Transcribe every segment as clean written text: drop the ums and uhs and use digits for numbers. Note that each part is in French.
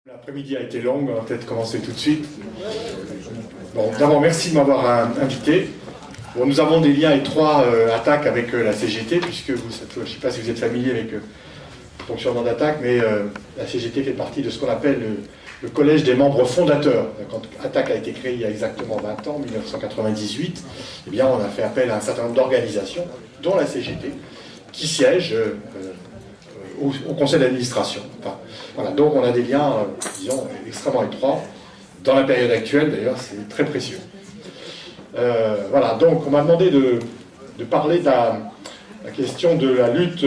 L'après-midi a été longue, on va peut-être commencer tout de suite. Bon, d'abord, merci de m'avoir invité. Bon, nous avons des liens étroits Attac avec la CGT, puisque vous, je ne sais pas si vous êtes familier avec le fonctionnement d'Attac, mais la CGT fait partie de ce qu'on appelle le collège des membres fondateurs. Quand Attac a été créé il y a exactement 20 ans, 1998, eh bien, on a fait appel à un certain nombre d'organisations, dont la CGT, qui siègent au conseil d'administration. Enfin, voilà, donc on a des liens, disons, extrêmement étroits. Dans la période actuelle, d'ailleurs, c'est très précieux. Voilà, donc on m'a demandé de parler de la question de la lutte,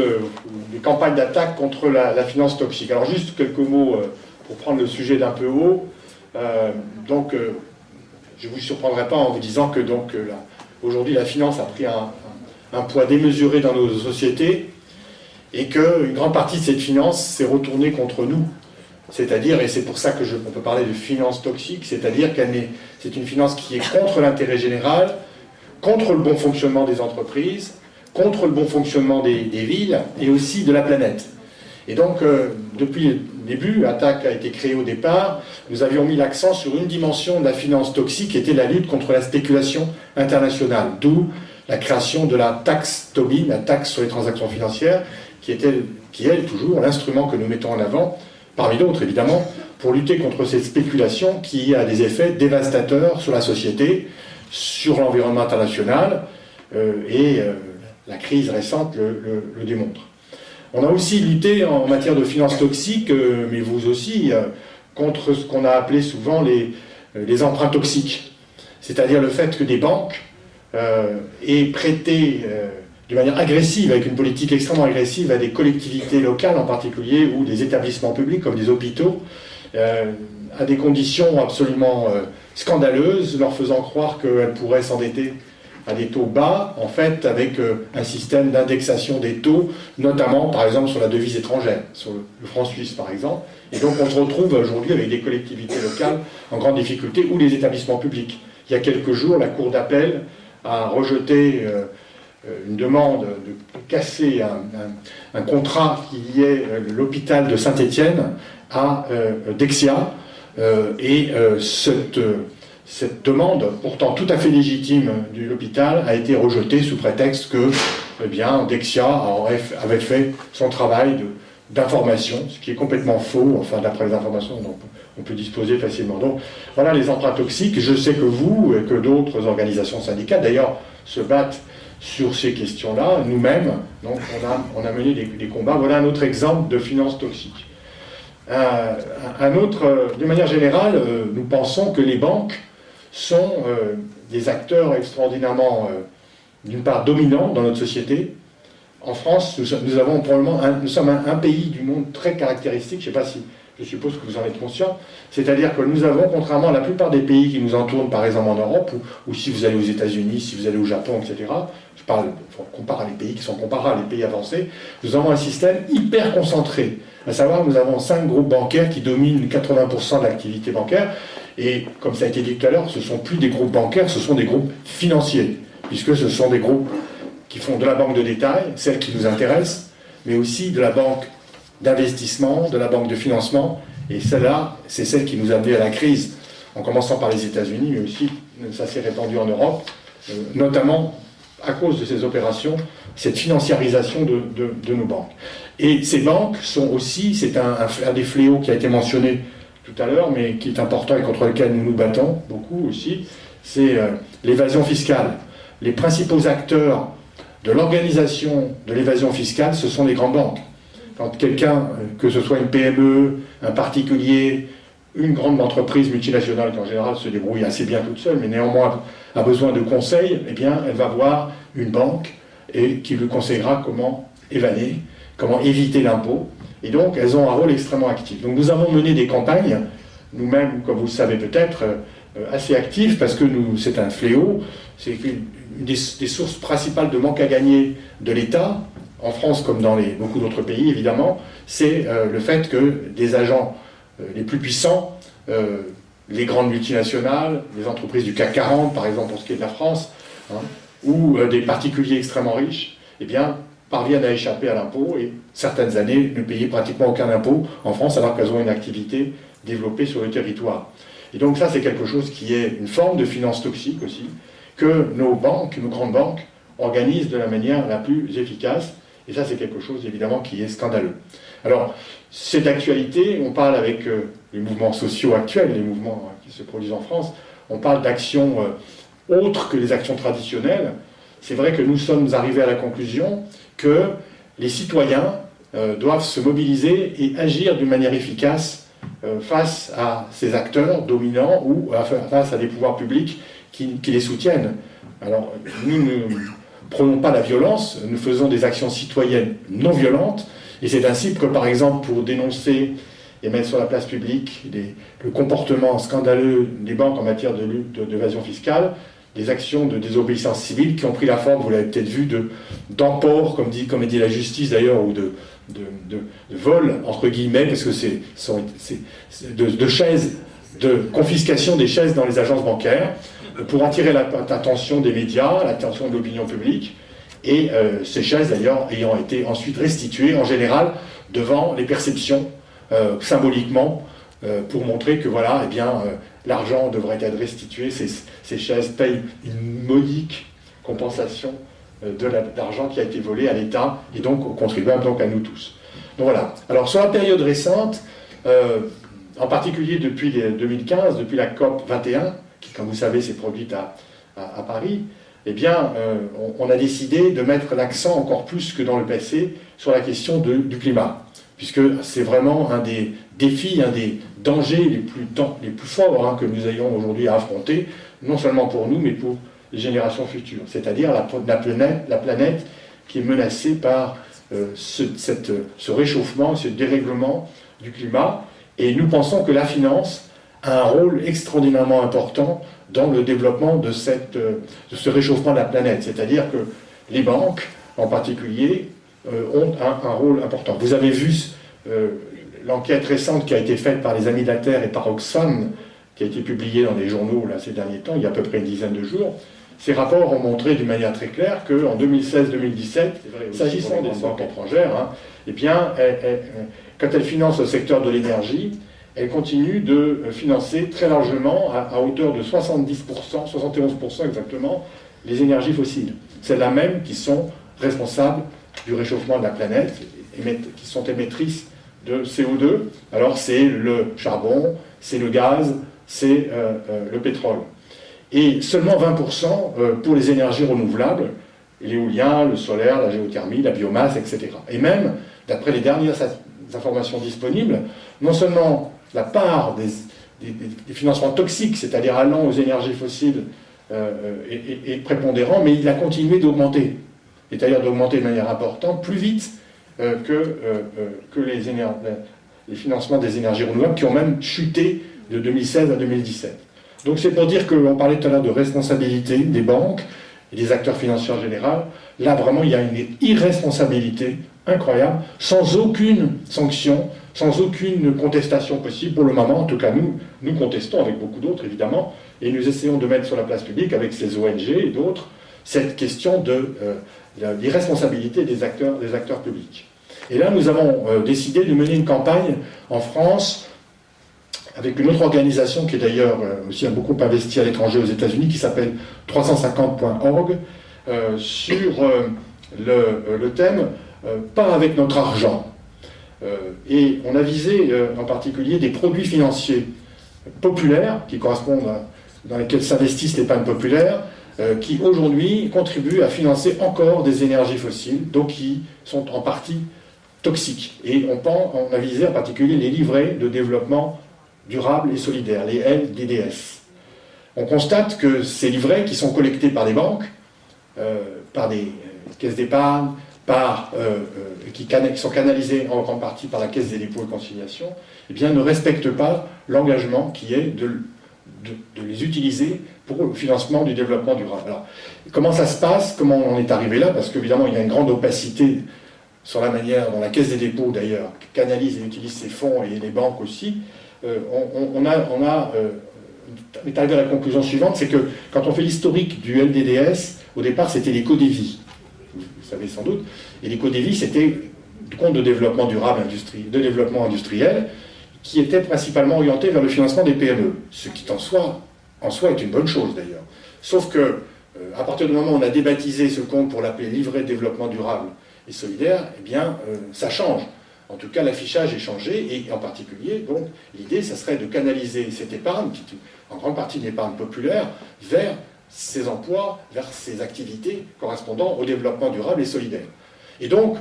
des campagnes d'attaque contre la finance toxique. Alors juste quelques mots pour prendre le sujet d'un peu haut. Je ne vous surprendrai pas en vous disant que aujourd'hui la finance a pris un poids démesuré dans nos sociétés, et qu'une grande partie de cette finance s'est retournée contre nous. C'est-à-dire, et c'est pour ça qu'on peut parler de finance toxique, c'est-à-dire c'est une finance qui est contre l'intérêt général, contre le bon fonctionnement des entreprises, contre le bon fonctionnement des villes, et aussi de la planète. Et donc, depuis le début, Attac a été créé au départ, nous avions mis l'accent sur une dimension de la finance toxique, qui était la lutte contre la spéculation internationale, d'où la création de la taxe Tobin, la taxe sur les transactions financières, qui est toujours l'instrument que nous mettons en avant, parmi d'autres évidemment, pour lutter contre cette spéculation qui a des effets dévastateurs sur la société, sur l'environnement international, et la crise récente le démontre. On a aussi lutté en matière de finance toxique, mais vous aussi, contre ce qu'on a appelé souvent les emprunts toxiques. C'est-à-dire le fait que des banques aient prêté de manière agressive, avec une politique extrêmement agressive, à des collectivités locales en particulier, ou des établissements publics comme des hôpitaux, à des conditions absolument scandaleuses, leur faisant croire qu'elles pourraient s'endetter à des taux bas, en fait, avec un système d'indexation des taux, notamment, par exemple, sur la devise étrangère, sur le franc suisse, par exemple. Et donc, on se retrouve aujourd'hui avec des collectivités locales en grande difficulté, ou les établissements publics. Il y a quelques jours, la Cour d'appel a rejeté une demande de casser un contrat qui liait l'hôpital de Saint-Étienne à Dexia, et cette demande, pourtant tout à fait légitime de l'hôpital, a été rejetée sous prétexte que Dexia avait fait son travail d'information, ce qui est complètement faux, enfin d'après les informations dont on peut disposer facilement. Donc voilà les emprunts toxiques. Je sais que vous et que d'autres organisations syndicales d'ailleurs se battent sur ces questions-là, nous-mêmes, donc on a mené des combats. Voilà un autre exemple de finance toxique. Un autre, de manière générale, nous pensons que les banques sont des acteurs extraordinairement, d'une part, dominants dans notre société. En France, nous sommes un pays du monde très caractéristique, je ne sais pas si, je suppose que vous en êtes conscient, c'est-à-dire que nous avons, contrairement à la plupart des pays qui nous entourent, par exemple en Europe, ou si vous allez aux États-Unis, si vous allez au Japon, etc., on compare les pays qui sont comparables, les pays avancés, nous avons un système hyper concentré. À savoir, nous avons 5 groupes bancaires qui dominent 80% de l'activité bancaire, et comme ça a été dit tout à l'heure, ce ne sont plus des groupes bancaires, ce sont des groupes financiers, puisque ce sont des groupes qui font de la banque de détail, celle qui nous intéresse, mais aussi de la banque d'investissement, de la banque de financement, et celle-là, c'est celle qui nous a amené à la crise, en commençant par les États-Unis, mais aussi ça s'est répandu en Europe, notamment à cause de ces opérations, cette financiarisation de nos banques. Et ces banques sont aussi, c'est un des fléaux qui a été mentionné tout à l'heure, mais qui est important et contre lequel nous nous battons beaucoup aussi, c'est l'évasion fiscale. Les principaux acteurs de l'organisation de l'évasion fiscale, ce sont les grandes banques. Quand quelqu'un, que ce soit une PME, un particulier, une grande entreprise multinationale qui en général se débrouille assez bien toute seule, mais néanmoins a besoin de conseils, eh bien elle va voir une banque et qui lui conseillera comment évader, comment éviter l'impôt. Et donc elles ont un rôle extrêmement actif. Donc nous avons mené des campagnes, nous-mêmes, comme vous le savez peut-être, assez actives, parce que c'est un fléau, c'est une des sources principales de manque à gagner de l'État, en France comme dans beaucoup d'autres pays évidemment, c'est le fait que des agents les plus puissants, les grandes multinationales, les entreprises du CAC 40 par exemple pour ce qui est de la France, ou des particuliers extrêmement riches, eh bien, parviennent à échapper à l'impôt et certaines années ne payer pratiquement aucun impôt en France alors qu'elles ont une activité développées sur le territoire. Et donc ça, c'est quelque chose qui est une forme de finance toxique aussi, que nos banques, nos grandes banques, organisent de la manière la plus efficace. Et ça, c'est quelque chose, évidemment, qui est scandaleux. Alors, cette actualité, on parle avec les mouvements sociaux actuels, les mouvements qui se produisent en France, on parle d'actions autres que les actions traditionnelles. C'est vrai que nous sommes arrivés à la conclusion que les citoyens doivent se mobiliser et agir d'une manière efficace face à ces acteurs dominants ou face à des pouvoirs publics qui les soutiennent. Alors, nous ne prenons pas la violence, nous faisons des actions citoyennes non violentes, et c'est ainsi que, par exemple, pour dénoncer et mettre sur la place publique le comportement scandaleux des banques en matière de lutte d'évasion fiscale, des actions de désobéissance civile qui ont pris la forme, vous l'avez peut-être vu, d'emport, comme dit la justice d'ailleurs, ou de vol, entre guillemets, parce que c'est de chaises, de confiscation des chaises dans les agences bancaires, pour attirer l'attention des médias, l'attention de l'opinion publique, et ces chaises d'ailleurs ayant été ensuite restituées, en général, devant les perceptions, symboliquement, pour montrer que voilà, eh bien, l'argent devrait être restitué, ces chaises payent une modique compensation de l'argent qui a été volé à l'État et donc aux contribuables, donc à nous tous. Donc voilà. Alors sur la période récente, en particulier depuis 2015, depuis la COP 21, qui, comme vous savez, s'est produite à Paris, eh bien, on a décidé de mettre l'accent encore plus que dans le passé sur la question du climat, puisque c'est vraiment un des défis, un des dangers les plus forts que nous ayons aujourd'hui à affronter, non seulement pour nous, mais pour les générations futures, c'est-à-dire la planète qui est menacée par ce réchauffement, ce dérèglement du climat, et nous pensons que la finance a un rôle extraordinairement important dans le développement de ce réchauffement de la planète, c'est-à-dire que les banques, en particulier, ont un rôle important. Vous avez vu l'enquête récente qui a été faite par les Amis de la Terre et par Oxfam, qui a été publiée dans les journaux là, ces derniers temps, il y a à peu près une dizaine de jours. Ces rapports ont montré d'une manière très claire qu'en 2016-2017, s'agissant des banques étrangères, eh bien, quand elles financent le secteur de l'énergie, elles continuent de financer très largement, à hauteur de 70%, 71% exactement, les énergies fossiles. Celles-là même qui sont responsables du réchauffement de la planète, qui sont émettrices de CO2. Alors c'est le charbon, c'est le gaz, c'est le pétrole. Et seulement 20% pour les énergies renouvelables, l'éolien, le solaire, la géothermie, la biomasse, etc. Et même, d'après les dernières informations disponibles, non seulement la part des financements toxiques, c'est-à-dire allant aux énergies fossiles, est prépondérant, mais il a continué d'augmenter. C'est-à-dire d'augmenter de manière importante, plus vite que les financements des énergies renouvelables, qui ont même chuté de 2016 à 2017. Donc c'est pour dire qu'on parlait tout à l'heure de responsabilité des banques et des acteurs financiers en général. Là, vraiment, il y a une irresponsabilité incroyable, sans aucune sanction, sans aucune contestation possible. Pour le moment, en tout cas, nous contestons avec beaucoup d'autres, évidemment, et nous essayons de mettre sur la place publique, avec ces ONG et d'autres, cette question de l'irresponsabilité des acteurs publics. Et là, nous avons décidé de mener une campagne en France avec une autre organisation qui est d'ailleurs aussi a beaucoup investi à l'étranger aux États-Unis, qui s'appelle 350.org, sur le thème « Pas avec notre argent ». Et on a visé en particulier des produits financiers populaires, qui correspondent dans lesquels s'investissent l'épargne populaire, qui aujourd'hui contribuent à financer encore des énergies fossiles, donc qui sont en partie toxiques. Et on a visé en particulier les livrets de développement durable et solidaire, les LDDS. On constate que ces livrets qui sont collectés par des banques, par des caisses d'épargne, qui sont canalisés en grande partie par la Caisse des dépôts et consignations, eh bien, ne respectent pas l'engagement qui est de les utiliser pour le financement du développement durable. Alors, comment ça se passe? Comment on en est arrivé là? Parce qu'évidemment, il y a une grande opacité sur la manière dont la Caisse des dépôts, d'ailleurs, canalise et utilise ses fonds, et les banques aussi. On est arrivé à la conclusion suivante, c'est que quand on fait l'historique du LDDS, au départ, c'était les codévis. Vous savez sans doute. Et les codévis, c'était du compte de développement durable, de développement industriel, qui était principalement orienté vers le financement des PME, ce qui en soi est une bonne chose d'ailleurs. Sauf que, à partir du moment où on a débaptisé ce compte pour l'appeler livret de développement durable et solidaire, eh bien, ça change. En tout cas, l'affichage est changé, et en particulier, donc, l'idée, ça serait de canaliser cette épargne, qui est en grande partie une épargne populaire, vers ces emplois, vers ces activités correspondant au développement durable et solidaire. Et donc,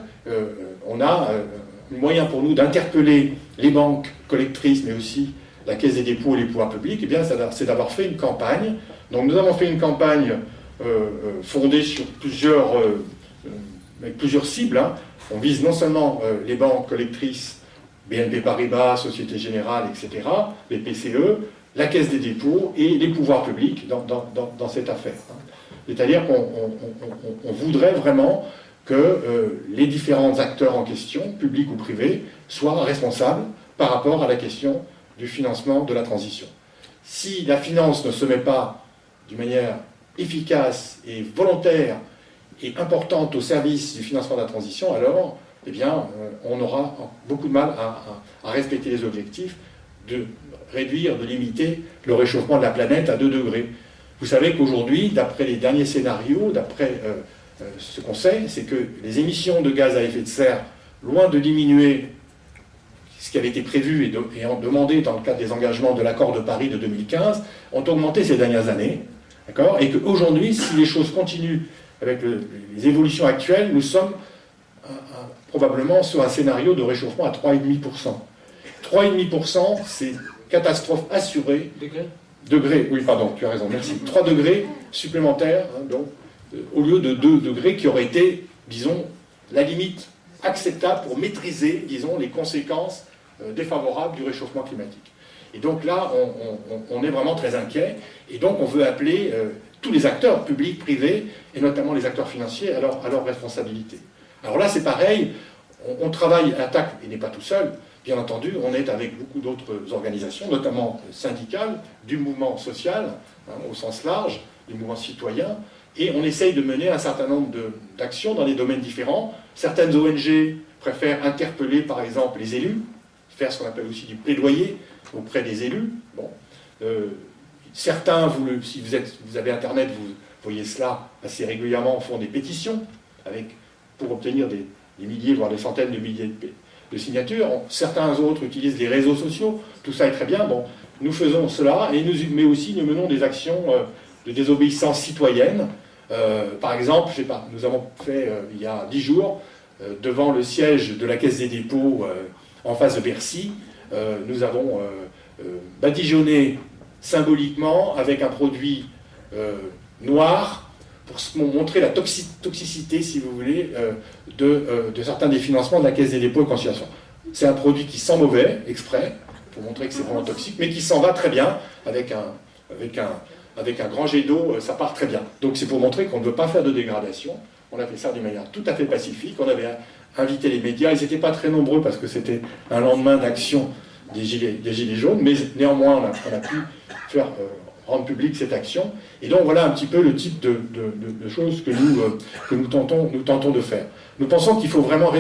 on a un moyen pour nous d'interpeller les banques collectrices, mais aussi la Caisse des dépôts et les pouvoirs publics, eh bien, c'est d'avoir fait une campagne. Donc, nous avons fait une campagne fondée sur avec plusieurs cibles. Hein. On vise non seulement les banques collectrices, BNP Paribas, Société Générale, etc., les PCE, la Caisse des dépôts et les pouvoirs publics dans cette affaire. C'est-à-dire qu'on voudrait vraiment que les différents acteurs en question, publics ou privés, soient responsables par rapport à la question du financement de la transition. Si la finance ne se met pas d'une manière efficace et volontaire et importante au service du financement de la transition, alors eh bien, on aura beaucoup de mal à respecter les objectifs de réduire, de limiter le réchauffement de la planète à 2 degrés. Vous savez qu'aujourd'hui, d'après les derniers scénarios, d'après ce qu'on sait, c'est que les émissions de gaz à effet de serre, loin de diminuer ce qui avait été prévu et demandé dans le cadre des engagements de l'accord de Paris de 2015, ont augmenté ces dernières années. D'accord ? Et qu'aujourd'hui, si les choses continuent avec les évolutions actuelles, nous sommes probablement sur un scénario de réchauffement à 3,5%. 3,5%, c'est catastrophe assurée. Degrés, oui, pardon, tu as raison, merci. 3 degrés supplémentaires, hein, donc, au lieu de 2 degrés qui auraient été, disons, la limite acceptable pour maîtriser, disons, les conséquences défavorables du réchauffement climatique. Et donc là, on est vraiment très inquiet, et donc on veut appeler tous les acteurs, publics, privés, et notamment les acteurs financiers, à leur responsabilité. Alors là, c'est pareil, on travaille à TAC, et n'est pas tout seul, bien entendu, on est avec beaucoup d'autres organisations, notamment syndicales, du mouvement social, hein, au sens large, du mouvement citoyen, et on essaye de mener un certain nombre d'actions dans des domaines différents. Certaines ONG préfèrent interpeller, par exemple, les élus, faire ce qu'on appelle aussi du plaidoyer auprès des élus. Bon. Certains, si vous avez Internet, vous voyez cela assez régulièrement, font des pétitions pour obtenir des milliers, voire des centaines de milliers de signatures. Certains autres utilisent les réseaux sociaux. Tout ça est très bien. Bon, nous faisons cela, mais aussi nous menons des actions de désobéissance citoyenne. Par exemple, je sais pas, nous avons fait il y a 10 jours, devant le siège de la Caisse des dépôts en face de Bercy, nous avons badigeonné symboliquement avec un produit noir pour montrer la toxicité, si vous voulez, de certains des financements de la Caisse des dépôts et consignations. C'est un produit qui sent mauvais, exprès, pour montrer que c'est vraiment toxique, mais qui s'en va très bien avec un grand jet d'eau, ça part très bien. Donc c'est pour montrer qu'on ne veut pas faire de dégradation. On a fait ça d'une manière tout à fait pacifique. On avait invité les médias. Ils n'étaient pas très nombreux parce que c'était un lendemain d'action des Gilets jaunes, mais néanmoins on a pu faire rendre publique cette action. Et donc voilà un petit peu le type de choses que nous tentons de faire. Nous pensons qu'il faut vraiment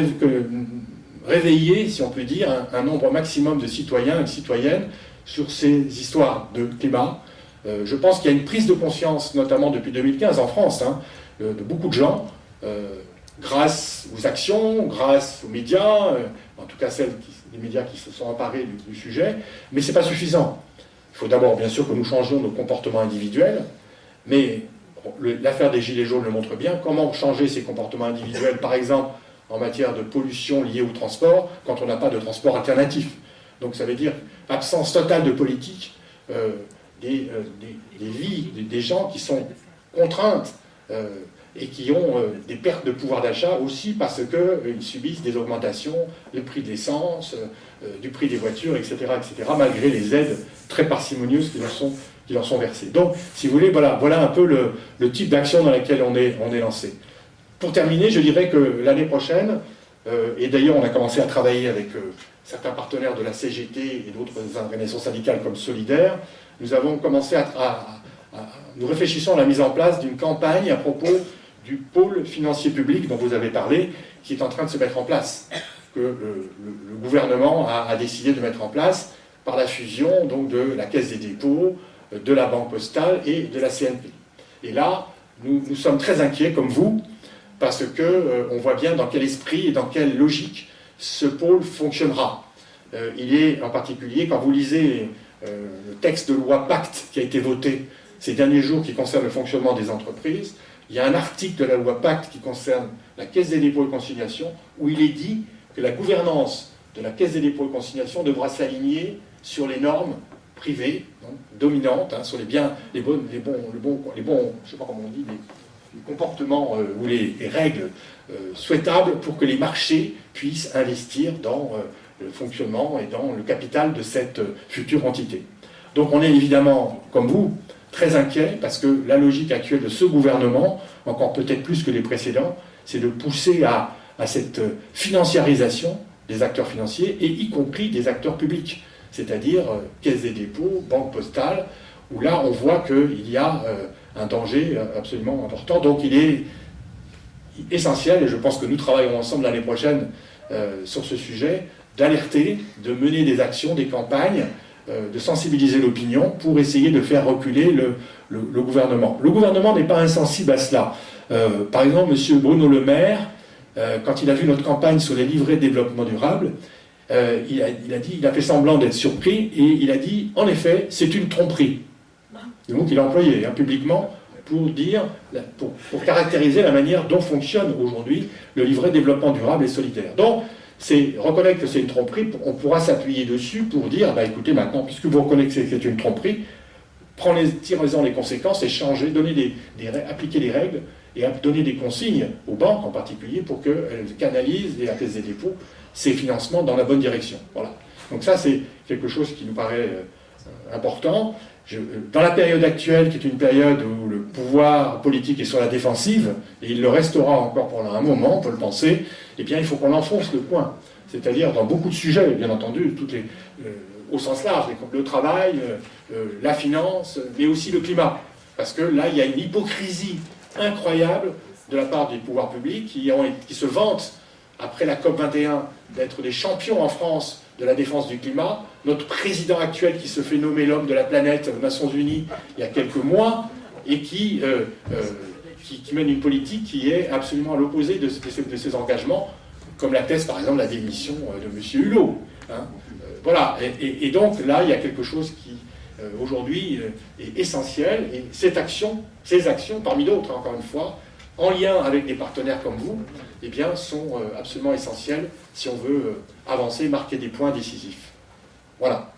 réveiller, si on peut dire, un nombre maximum de citoyens et de citoyennes sur ces histoires de climat. Je pense qu'il y a une prise de conscience, notamment depuis 2015 en France, hein, de beaucoup de gens, grâce aux actions, grâce aux médias, en tout cas les médias qui se sont emparés du sujet, mais ce n'est pas suffisant. Il faut d'abord, bien sûr, que nous changions nos comportements individuels, mais l'affaire des Gilets jaunes le montre bien. Comment changer ces comportements individuels, par exemple, en matière de pollution liée au transport, quand on n'a pas de transport alternatif. Donc ça veut dire absence totale de politique, des vies des gens qui sont contraintes et qui ont des pertes de pouvoir d'achat aussi parce qu'ils subissent des augmentations, le prix de l'essence, du prix des voitures, etc., malgré les aides très parcimonieuses qui leur sont versées. Donc, si vous voulez, voilà un peu le type d'action dans laquelle on est lancé. Pour terminer, je dirais que l'année prochaine, et d'ailleurs on a commencé à travailler avec certains partenaires de la CGT et d'autres organisations syndicales comme Solidaire, nous avons commencé nous réfléchissons à la mise en place d'une campagne à propos du pôle financier public dont vous avez parlé, qui est en train de se mettre en place. que le gouvernement a décidé de mettre en place par la fusion donc, de la Caisse des dépôts, de la Banque postale et de la CNP. Et là, nous sommes très inquiets, comme vous, parce qu'on voit bien dans quel esprit et dans quelle logique ce pôle fonctionnera. Il est en particulier, quand vous lisez le texte de loi Pacte qui a été voté ces derniers jours qui concerne le fonctionnement des entreprises, il y a un article de la loi Pacte qui concerne la Caisse des dépôts et consignations où il est dit que la gouvernance de la Caisse des dépôts et consignations devra s'aligner sur les normes privées, donc, dominantes, sur les biens, je sais pas comment on dit, les comportements ou les règles souhaitables pour que les marchés puissent investir dans le fonctionnement et dans le capital de cette future entité. Donc on est évidemment, comme vous, très inquiet parce que la logique actuelle de ce gouvernement, encore peut-être plus que les précédents, c'est de pousser à cette financiarisation des acteurs financiers et y compris des acteurs publics, c'est-à-dire Caisse des dépôts, Banque postale, où là on voit qu'il y a un danger absolument important. Donc il est essentiel, et je pense que nous travaillons ensemble l'année prochaine sur ce sujet, d'alerter, de mener des actions, des campagnes, de sensibiliser l'opinion pour essayer de faire reculer le gouvernement. Le gouvernement n'est pas insensible à cela. Par exemple, M. Bruno Le Maire, quand il a vu notre campagne sur les livrets de développement durable, il a fait semblant d'être surpris et il a dit, en effet, c'est une tromperie. Le mot qu'il a employé publiquement pour caractériser la manière dont fonctionne aujourd'hui le livret de développement durable et solidaire. Donc, c'est reconnaître que c'est une tromperie, on pourra s'appuyer dessus pour dire, écoutez, maintenant, puisque vous reconnaissez que c'est une tromperie, tirez-en les conséquences et changez, appliquez les règles et donner des consignes aux banques en particulier pour qu'elles canalisent, et la Caisse des dépôts, ces financements dans la bonne direction. Voilà. Donc ça, c'est quelque chose qui nous paraît important. Dans la période actuelle, qui est une période où le pouvoir politique est sur la défensive, et il le restera encore pendant un moment, on peut le penser, eh bien il faut qu'on enfonce le point. C'est-à-dire dans beaucoup de sujets, bien entendu, au sens large, le travail, la finance, mais aussi le climat. Parce que là, il y a une hypocrisie incroyable de la part des pouvoirs publics qui se vantent, après la COP21, d'être des champions en France de la défense du climat. Notre président actuel qui se fait nommer l'homme de la planète aux Nations Unies il y a quelques mois et qui mène une politique qui est absolument à l'opposé de ses engagements, comme l'atteste par exemple la démission de M. Hulot. Voilà, et donc là il y a quelque chose qui aujourd'hui est essentiel, et ces actions, parmi d'autres encore une fois, en lien avec des partenaires comme vous, eh bien, sont absolument essentielles si on veut avancer, marquer des points décisifs. Voilà.